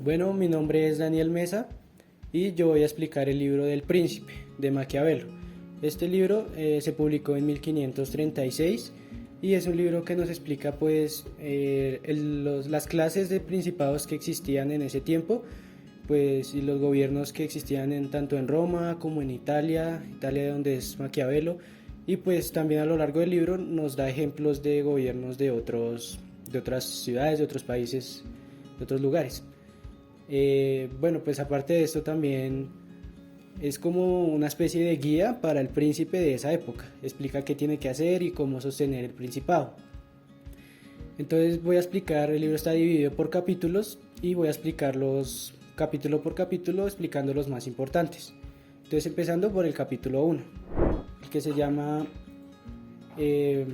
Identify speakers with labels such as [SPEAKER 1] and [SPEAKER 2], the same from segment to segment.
[SPEAKER 1] Bueno, mi nombre es Daniel Mesa y yo voy a explicar el libro del Príncipe de Maquiavelo. Este libro se publicó en 1536 y es un libro que nos explica las clases de principados que existían en ese tiempo, pues, y los gobiernos que existían tanto en Roma como en Italia donde es Maquiavelo, y pues también a lo largo del libro nos da ejemplos de gobiernos de otras ciudades, de otros países, de otros lugares. Bueno, pues aparte de esto también es como una especie de guía para el príncipe de esa época. Explica qué tiene que hacer y cómo sostener el principado. Entonces voy a explicar, el libro está dividido por capítulos y voy a explicarlos capítulo por capítulo, explicando los más importantes. Entonces empezando por el capítulo 1, el que se llama se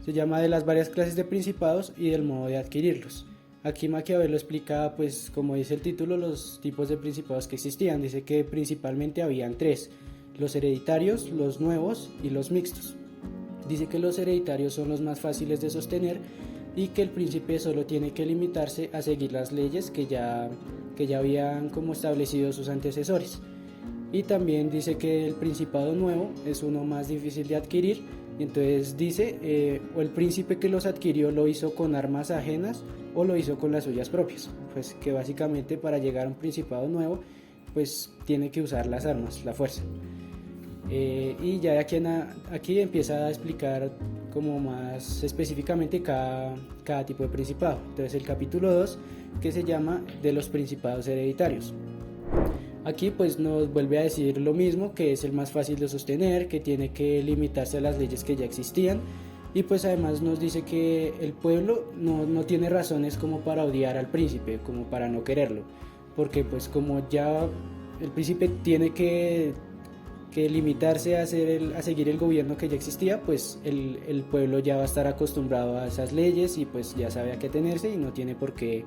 [SPEAKER 1] llama de las varias clases de principados y del modo de adquirirlos. Aquí Maquiavelo explica, pues como dice el título, los tipos de principados que existían. Dice que principalmente habían tres: los hereditarios, los nuevos y los mixtos. Dice que los hereditarios son los más fáciles de sostener y que el príncipe solo tiene que limitarse a seguir las leyes que ya habían como establecido sus antecesores. Y también dice que el principado nuevo es uno más difícil de adquirir. Entonces dice, o el príncipe que los adquirió lo hizo con armas ajenas o lo hizo con las suyas propias. Pues que básicamente para llegar a un principado nuevo, pues tiene que usar las armas, la fuerza. Y ya aquí empieza a explicar como más específicamente cada tipo de principado. Entonces el capítulo 2, que se llama de los principados hereditarios. Aquí pues nos vuelve a decir lo mismo, que es el más fácil de sostener, que tiene que limitarse a las leyes que ya existían, y pues además nos dice que el pueblo no tiene razones como para odiar al príncipe, como para no quererlo, porque pues como ya el príncipe tiene que limitarse a seguir el gobierno que ya existía, pues el pueblo ya va a estar acostumbrado a esas leyes y pues ya sabe a qué tenerse y no tiene por qué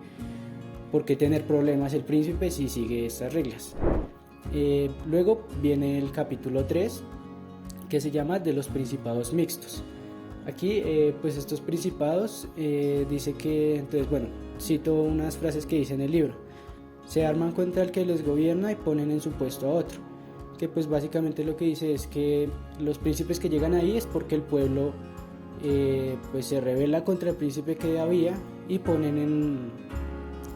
[SPEAKER 1] tener problemas el príncipe si sigue estas reglas. Luego viene el capítulo 3, que se llama de los principados mixtos. Aquí pues estos principados dice que, entonces bueno, cito unas frases que dice en el libro: se arman contra el que les gobierna y ponen en su puesto a otro. Que pues básicamente lo que dice es que los príncipes que llegan ahí es porque el pueblo pues se rebela contra el príncipe que había y ponen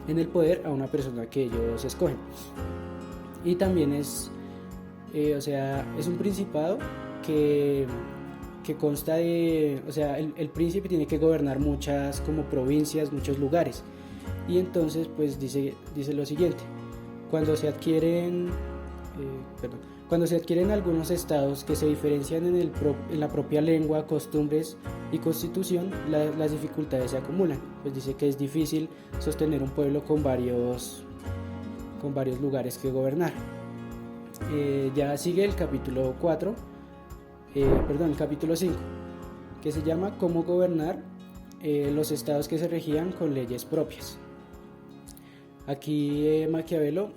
[SPEAKER 1] en el poder a una persona que ellos escogen. Y también es un principado que consta de, o sea, el príncipe tiene que gobernar muchas como provincias, muchos lugares. Y entonces pues dice lo siguiente: cuando se adquieren algunos estados que se diferencian en la propia lengua, costumbres y constitución, las dificultades se acumulan. Pues dice que es difícil sostener un pueblo con varios lugares que gobernar. Ya sigue el capítulo 5, que se llama cómo gobernar los estados que se regían con leyes propias. Aquí Maquiavelo,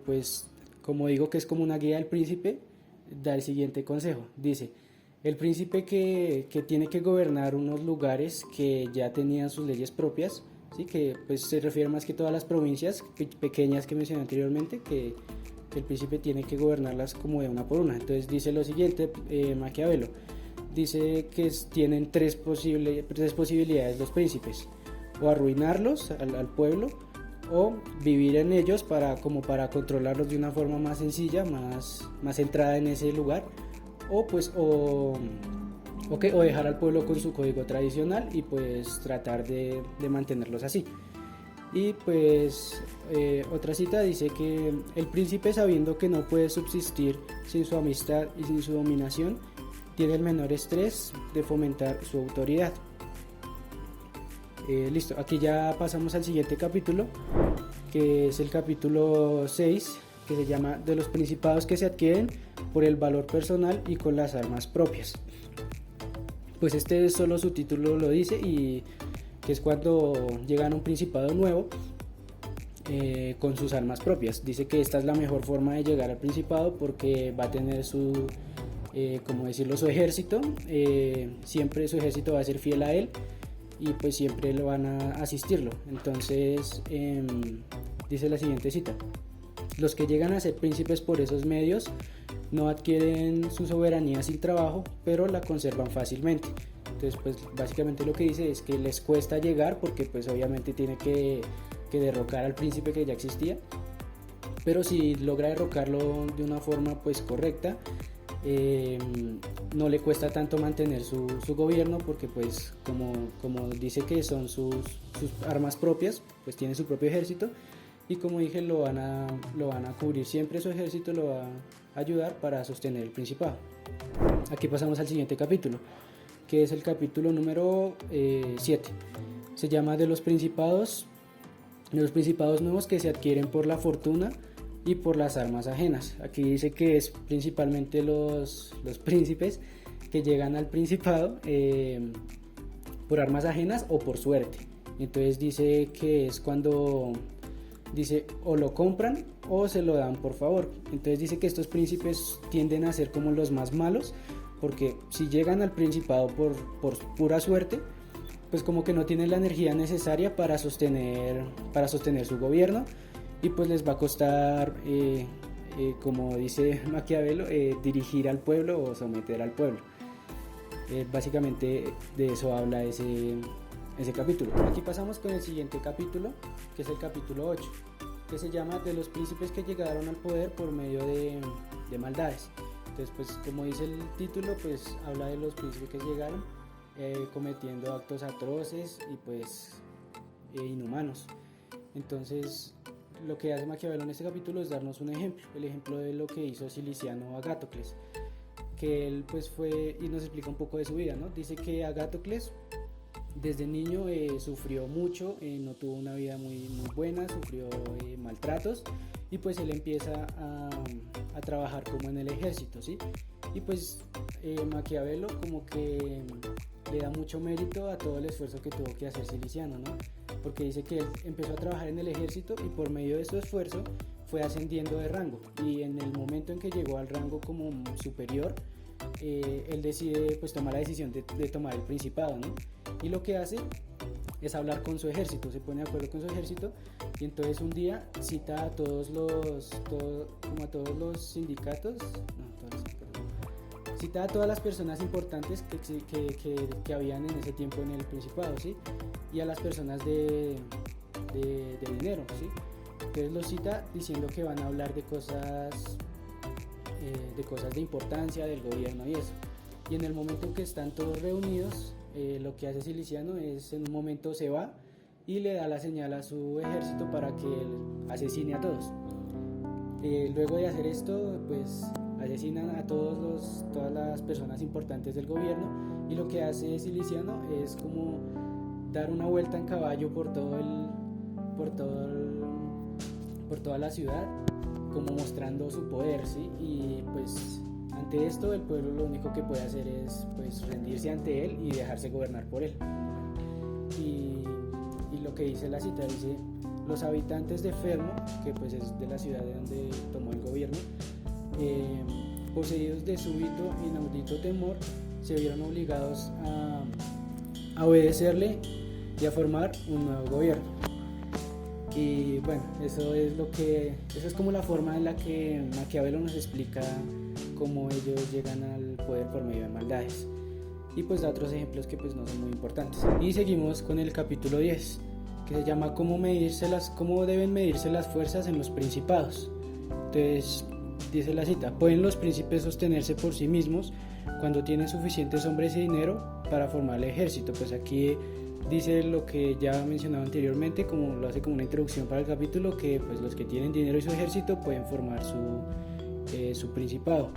[SPEAKER 1] pues como digo que es como una guía del príncipe, da el siguiente consejo. Dice: el príncipe que tiene que gobernar unos lugares que ya tenían sus leyes propias, ¿sí? Que pues se refiere más que todas las provincias pequeñas que mencioné anteriormente, que el príncipe tiene que gobernarlas como de una por una. Entonces dice lo siguiente Maquiavelo: dice que tienen tres posibilidades los príncipes: o arruinarlos al pueblo, o vivir en ellos para controlarlos de una forma más sencilla, más centrada en ese lugar, o dejar al pueblo con su código tradicional y pues tratar de mantenerlos así. Y pues otra cita dice que el príncipe, sabiendo que no puede subsistir sin su amistad y sin su dominación, tiene el menor estrés de fomentar su autoridad. Listo, aquí ya pasamos al siguiente capítulo, que es el capítulo 6, que se llama de los principados que se adquieren por el valor personal y con las armas propias. Pues este solo su título lo dice, y que es cuando llegan a un principado nuevo con sus armas propias. Dice que esta es la mejor forma de llegar al principado porque va a tener su ejército, siempre su ejército va a ser fiel a él, y pues siempre lo van a asistirlo. Entonces dice la siguiente cita: los que llegan a ser príncipes por esos medios no adquieren su soberanía sin trabajo, pero la conservan fácilmente. Entonces pues básicamente lo que dice es que les cuesta llegar porque pues obviamente tiene que derrocar al príncipe que ya existía, pero si logra derrocarlo de una forma pues correcta, no le cuesta tanto mantener su gobierno, porque pues como dice que son sus armas propias, pues tiene su propio ejército, y como dije lo van a cubrir siempre, su ejército lo va a ayudar para sostener el principado. Aquí pasamos al siguiente capítulo, que es el capítulo número 7. Se llama de los principados nuevos que se adquieren por la fortuna y por las armas ajenas. Aquí dice que es principalmente los príncipes que llegan al principado por armas ajenas o por suerte. Entonces dice que es cuando dice o lo compran o se lo dan por favor. Entonces dice que estos príncipes tienden a ser como los más malos, porque si llegan al principado por pura suerte, pues como que no tienen la energía necesaria para sostener su gobierno, y pues les va a costar, como dice Maquiavelo, dirigir al pueblo o someter al pueblo. Básicamente de eso habla ese capítulo. Aquí pasamos con el siguiente capítulo, que es el capítulo 8, que se llama de los príncipes que llegaron al poder por medio de maldades. Entonces pues como dice el título, pues habla de los príncipes que llegaron cometiendo actos atroces y pues inhumanos. Entonces lo que hace Maquiavelo en este capítulo es darnos un ejemplo, el ejemplo de lo que hizo Ciliciano Agatocles, que él pues fue y nos explica un poco de su vida, ¿no? Dice que Agatocles desde niño sufrió mucho, no tuvo una vida muy buena, sufrió maltratos, y pues él empieza a trabajar como en el ejército, ¿sí? Y pues Maquiavelo como que le da mucho mérito a todo el esfuerzo que tuvo que hacer Ciliciano, ¿no? Porque dice que él empezó a trabajar en el ejército y por medio de su esfuerzo fue ascendiendo de rango, y en el momento en que llegó al rango como superior, él decide pues tomar la decisión de tomar el principado, ¿no? Y lo que hace es hablar con su ejército, se pone de acuerdo con su ejército, y entonces un día cita a todos los sindicatos, cita a todas las personas importantes que habían en ese tiempo en el principado, ¿sí? Y a las personas de dinero, ¿sí? Entonces los cita diciendo que van a hablar de cosas de importancia del gobierno y eso. Y en el momento en que están todos reunidos, lo que hace Ciliciano es en un momento se va y le da la señal a su ejército para que él asesine a todos. Luego de hacer esto, pues asesinan a todas las personas importantes del gobierno, y lo que hace Ciliciano es como dar una vuelta en caballo por toda la ciudad, como mostrando su poder, ¿sí? Y pues ante esto el pueblo lo único que puede hacer es pues rendirse ante él y dejarse gobernar por él. Y lo que dice la cita, dice: los habitantes de Fermo, que pues es de la ciudad de donde tomó el gobierno, poseídos de súbito e inaudito temor, se vieron obligados a obedecerle y a formar un nuevo gobierno. Y bueno, eso es como la forma en la que Maquiavelo nos explica cómo ellos llegan al poder por medio de maldades, y pues da otros ejemplos que pues no son muy importantes. Y seguimos con el capítulo 10, que se llama cómo deben medirse las fuerzas en los principados. Entonces dice la cita: pueden los príncipes sostenerse por sí mismos cuando tienen suficientes hombres y dinero para formar el ejército. Pues aquí dice lo que ya mencionaba anteriormente, como lo hace como una introducción para el capítulo, que pues los que tienen dinero y su ejército pueden formar su principado.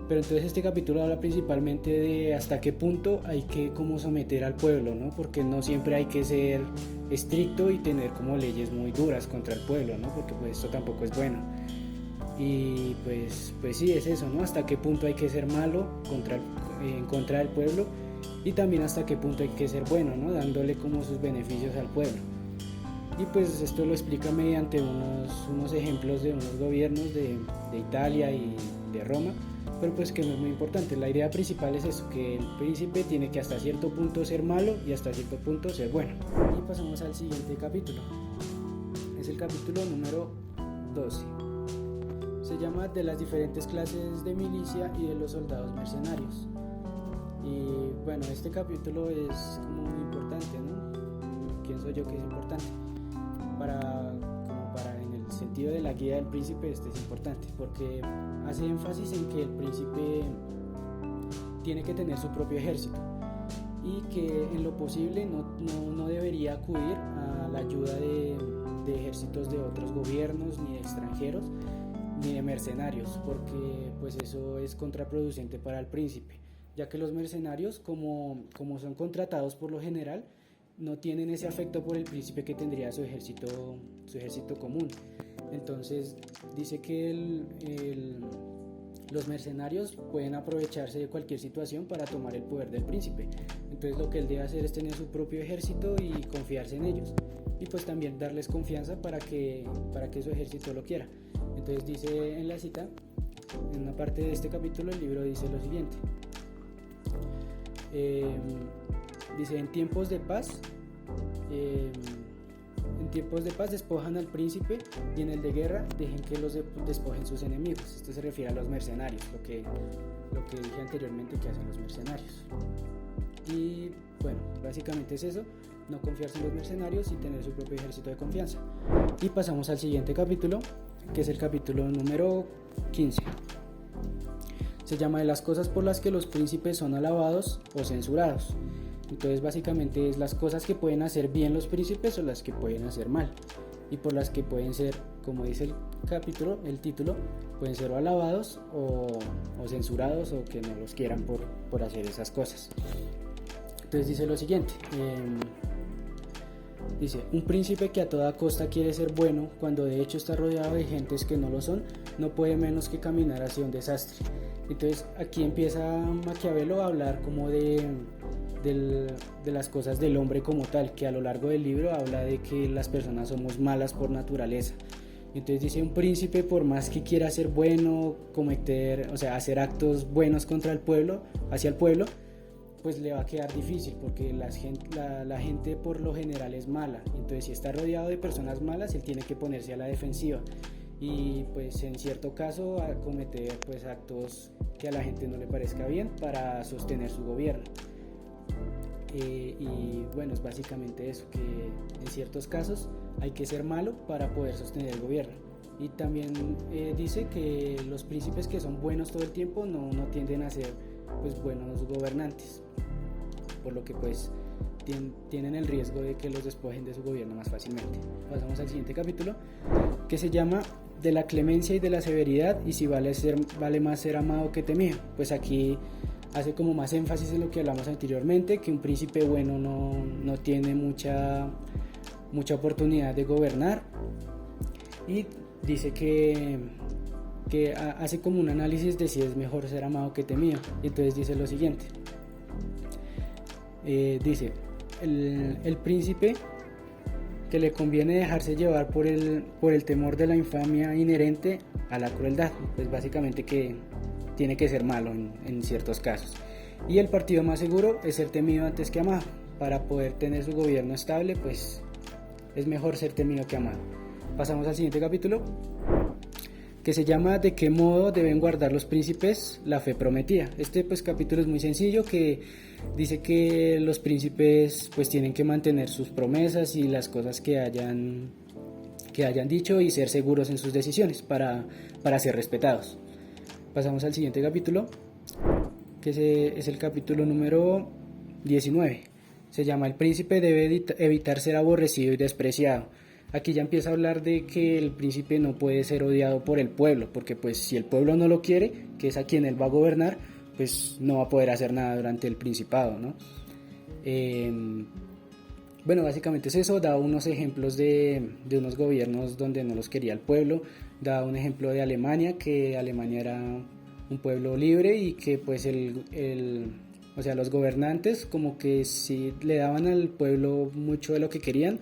[SPEAKER 1] Pero entonces este capítulo habla principalmente de hasta qué punto hay que como someter al pueblo, ¿no? Porque no siempre hay que ser estricto y tener como leyes muy duras contra el pueblo, ¿no? Porque pues esto tampoco es bueno. Y pues sí, es eso, ¿no? Hasta qué punto hay que ser malo en contra del pueblo, y también hasta qué punto hay que ser bueno, ¿no? Dándole como sus beneficios al pueblo. Y pues esto lo explica mediante unos ejemplos de unos gobiernos de Italia y de Roma, pero pues que no es muy importante. La idea principal es eso, que el príncipe tiene que hasta cierto punto ser malo y hasta cierto punto ser bueno. Y pasamos al siguiente capítulo. Es el capítulo número 12. Se llama de las diferentes clases de milicia y de los soldados mercenarios. Y bueno, este capítulo es como muy importante, ¿no? Pienso yo que es importante para en el sentido de la guía del príncipe. Este es importante porque hace énfasis en que el príncipe tiene que tener su propio ejército y que en lo posible no debería acudir a la ayuda de ejércitos de otros gobiernos, ni de extranjeros, ni de mercenarios, porque pues eso es contraproducente para el príncipe, ya que los mercenarios, como son contratados por lo general, no tienen ese afecto por el príncipe que tendría su ejército común. Entonces dice que los mercenarios pueden aprovecharse de cualquier situación para tomar el poder del príncipe. Entonces lo que él debe hacer es tener su propio ejército y confiarse en ellos, y pues también darles confianza para que su ejército lo quiera. Entonces dice en la cita, en una parte de este capítulo, el libro dice lo siguiente. Dice: en tiempos de paz despojan al príncipe, y en el de guerra dejen que los despojen sus enemigos. Esto se refiere a los mercenarios, lo que dije anteriormente que hacen los mercenarios. Y bueno, básicamente es eso, no confiarse en los mercenarios y tener su propio ejército de confianza. Y pasamos al siguiente capítulo, que es el capítulo número 15. Se llama de las cosas por las que los príncipes son alabados o censurados. Entonces básicamente es las cosas que pueden hacer bien los príncipes o las que pueden hacer mal, y por las que pueden ser, como dice el capítulo, el título, pueden ser o alabados o censurados, o que no los quieran por hacer esas cosas. Entonces dice lo siguiente, dice: un príncipe que a toda costa quiere ser bueno, cuando de hecho está rodeado de gentes que no lo son, no puede menos que caminar hacia un desastre. Entonces aquí empieza Maquiavelo a hablar como de las cosas del hombre como tal, que a lo largo del libro habla de que las personas somos malas por naturaleza. Entonces dice: un príncipe, por más que quiera ser bueno, hacer actos buenos contra el pueblo, hacia el pueblo, pues le va a quedar difícil, porque la gente por lo general es mala. Entonces si está rodeado de personas malas, él tiene que ponerse a la defensiva y pues en cierto caso a cometer pues actos que a la gente no le parezca bien para sostener su gobierno. Y bueno, es básicamente eso, que en ciertos casos hay que ser malo para poder sostener el gobierno. Y también dice que los príncipes que son buenos todo el tiempo no tienden a ser pues buenos gobernantes, por lo que pues tienen el riesgo de que los despojen de su gobierno más fácilmente. Pasamos al siguiente capítulo, que se llama de la clemencia y de la severidad, y si vale más ser amado que temido. Pues aquí hace como más énfasis en lo que hablamos anteriormente, que un príncipe bueno no tiene mucha oportunidad de gobernar, y dice que hace como un análisis de si es mejor ser amado que temido. Y entonces dice lo siguiente, dice: el príncipe que le conviene dejarse llevar por el temor de la infamia inherente a la crueldad, pues básicamente que tiene que ser malo en ciertos casos. Y el partido más seguro es ser temido antes que amado. Para poder tener su gobierno estable, pues es mejor ser temido que amado. Pasamos al siguiente capítulo, que se llama de qué modo deben guardar los príncipes la fe prometida. Este pues capítulo es muy sencillo, que dice que los príncipes pues tienen que mantener sus promesas y las cosas que hayan dicho, y ser seguros en sus decisiones para ser respetados. Pasamos al siguiente capítulo, que es el capítulo número 19. Se llama el príncipe debe evitar ser aborrecido y despreciado. Aquí ya empieza a hablar de que el príncipe no puede ser odiado por el pueblo, porque pues si el pueblo no lo quiere, que es a quien él va a gobernar, pues no va a poder hacer nada durante el principado, ¿no? Bueno, básicamente es eso. Da unos ejemplos de unos gobiernos donde no los quería el pueblo. Da un ejemplo de Alemania, que Alemania era un pueblo libre y que pues los gobernantes como que sí le daban al pueblo mucho de lo que querían,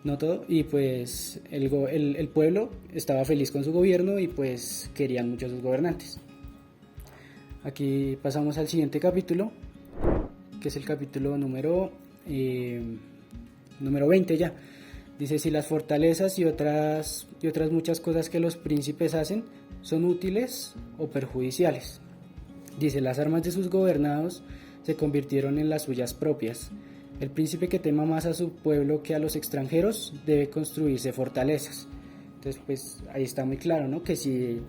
[SPEAKER 1] no todo, y pues el pueblo estaba feliz con su gobierno y pues querían mucho a sus gobernantes. Aquí pasamos al siguiente capítulo, que es el capítulo número 20 ya. Dice: si las fortalezas y otras muchas cosas que los príncipes hacen son útiles o perjudiciales. Dice: las armas de sus gobernados se convirtieron en las suyas propias. El príncipe que tema más a su pueblo que a los extranjeros debe construirse fortalezas. Entonces pues ahí está muy claro, ¿no? Que si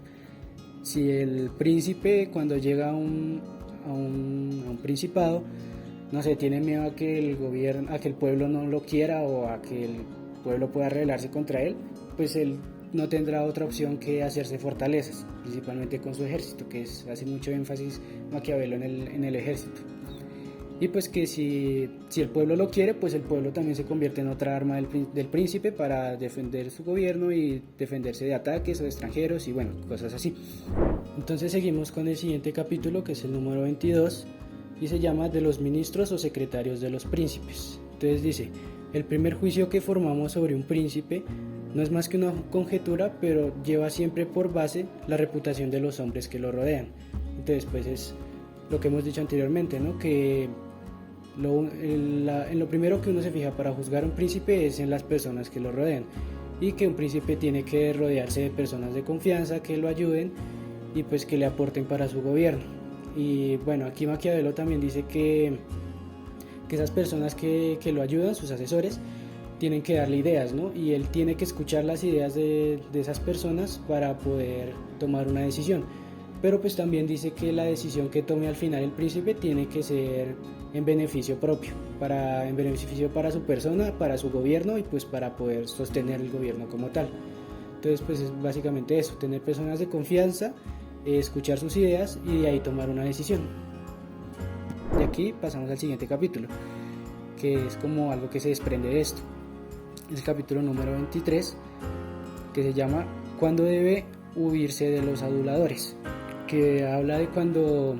[SPEAKER 1] el príncipe, cuando llega a un principado, no sé, tiene miedo a que el pueblo no lo quiera, o a que el pueblo pueda rebelarse contra él, pues él no tendrá otra opción que hacerse fortalezas, principalmente con su ejército, que hace mucho énfasis Maquiavelo en el ejército. Y pues que si el pueblo lo quiere, pues el pueblo también se convierte en otra arma del príncipe para defender su gobierno y defenderse de ataques o de extranjeros y bueno, cosas así. Entonces seguimos con el siguiente capítulo, que es el número 22, y se llama de los ministros o secretarios de los príncipes. Entonces dice: el primer juicio que formamos sobre un príncipe no es más que una conjetura, pero lleva siempre por base la reputación de los hombres que lo rodean. Entonces pues es lo que hemos dicho anteriormente, ¿no? Que en lo primero que uno se fija para juzgar a un príncipe es en las personas que lo rodean, y que un príncipe tiene que rodearse de personas de confianza que lo ayuden y pues que le aporten para su gobierno. Y bueno, aquí Maquiavelo también dice que esas personas que lo ayudan, sus asesores, tienen que darle ideas, ¿no? Y él tiene que escuchar las ideas de esas personas para poder tomar una decisión. Pero pues también dice que la decisión que tome al final el príncipe tiene que ser en beneficio propio, en beneficio para su persona, para su gobierno y pues para poder sostener el gobierno como tal. Entonces pues es básicamente eso: tener personas de confianza, escuchar sus ideas y de ahí tomar una decisión. De aquí pasamos al siguiente capítulo, que es como algo que se desprende de esto. Es el capítulo número 23, que se llama ¿cuándo debe huirse de los aduladores?, que habla de cuando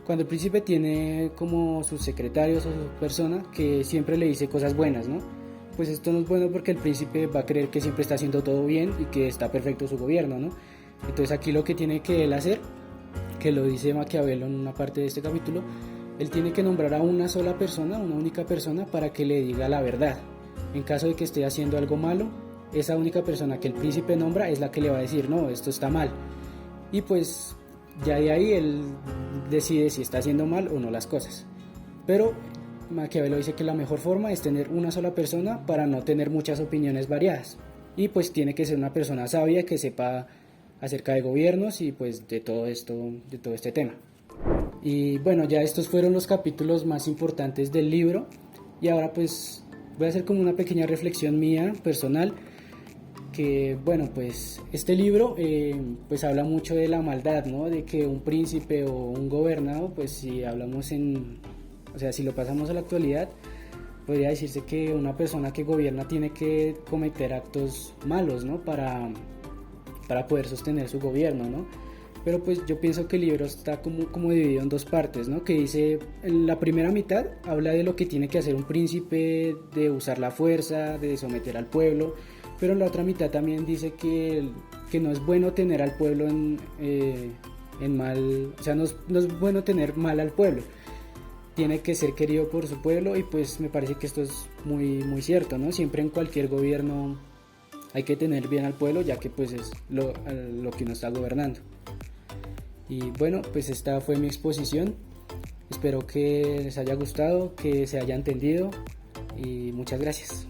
[SPEAKER 1] el príncipe tiene como sus secretarios o su persona que siempre le dice cosas buenas, ¿no? Pues esto no es bueno, porque el príncipe va a creer que siempre está haciendo todo bien y que está perfecto su gobierno, ¿no? Entonces aquí lo que tiene que él hacer, que lo dice Maquiavelo en una parte de este capítulo, él tiene que nombrar a una sola persona, una única persona, para que le diga la verdad. En caso de que esté haciendo algo malo, esa única persona que el príncipe nombra es la que le va a decir: no, esto está mal. Y pues ya de ahí él decide si está haciendo mal o no las cosas. Pero Maquiavelo dice que la mejor forma es tener una sola persona para no tener muchas opiniones variadas. Y pues tiene que ser una persona sabia que sepa acerca de gobiernos y pues de todo este tema. Y bueno, ya estos fueron los capítulos más importantes del libro, y ahora pues voy a hacer como una pequeña reflexión mía personal, que bueno, pues este libro pues habla mucho de la maldad, ¿no? De que un príncipe o un gobernado, pues si hablamos si lo pasamos a la actualidad, podría decirse que una persona que gobierna tiene que cometer actos malos, ¿no? Para poder sostener su gobierno, ¿no? Pero pues yo pienso que el libro está como dividido en dos partes, ¿no? Que dice, en la primera mitad habla de lo que tiene que hacer un príncipe, de usar la fuerza, de someter al pueblo, pero en la otra mitad también dice que no es bueno tener al pueblo en mal, o sea, no es bueno tener mal al pueblo, tiene que ser querido por su pueblo, y pues me parece que esto es muy, muy cierto, ¿no? Siempre en cualquier gobierno hay que tener bien al pueblo, ya que pues es lo que uno está gobernando. Y bueno, pues esta fue mi exposición, espero que les haya gustado, que se haya entendido, y muchas gracias.